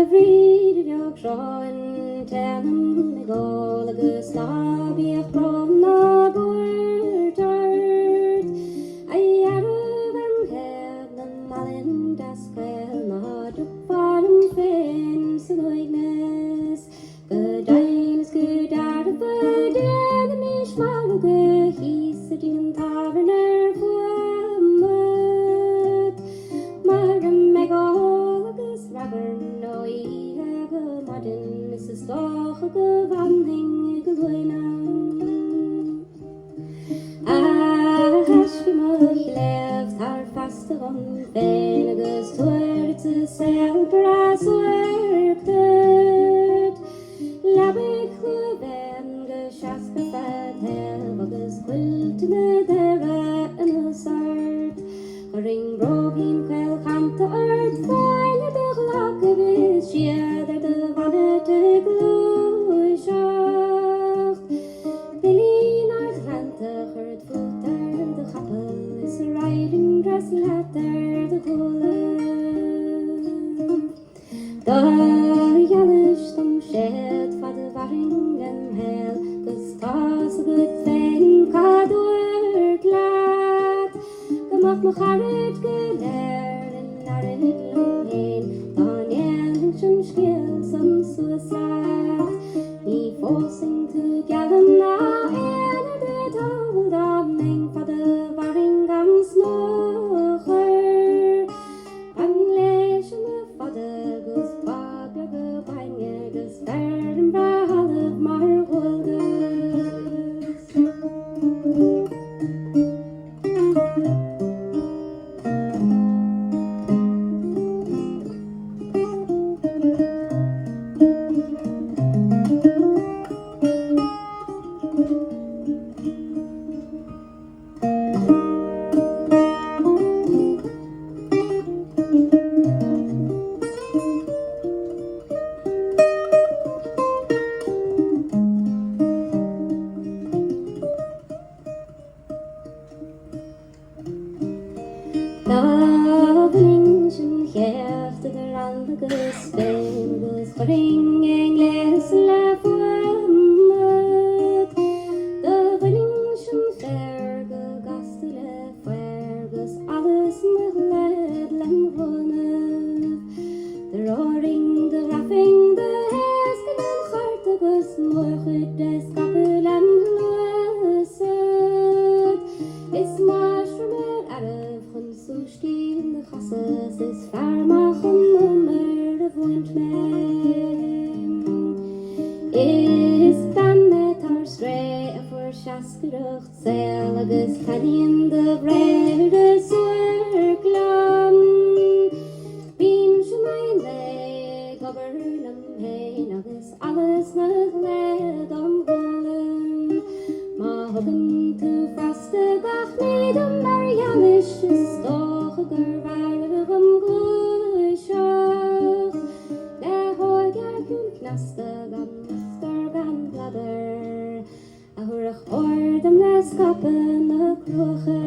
Bhríde Chróin teann go agus lábíoch brom na búrtart Aarú an ceb na malin dascail na dúpálam féin sa luignas Go daoinas go dar ba déanaí smáil go hís a dín thabhairt ar fuamad Mar an meáil agus ragar nó ihe go madin is is doch go bhanning go luina Aisci mo lef tar fasta an féin agus tuair to sell gras werktut Labig chluben go seaca fadhel agus quilt na dera an usart Ring brogin quel canta art fáil de glacabis siadar de vanna te glúiseach Bilín art rantach art fútar de chapel is a riding dress letter de gula Da janis dom shed fa de varing en hel gus tas a good thing cadwart lat Gamach mo charid gyda'r yn arid lyn Daniel yn siwn sgil some suicide Ni forcing together na en a bit old aming for the varing gan snocher Banglish and the father goes bag a go banya goes fair and brahal of mar wolgas Ordan les skapen na kroche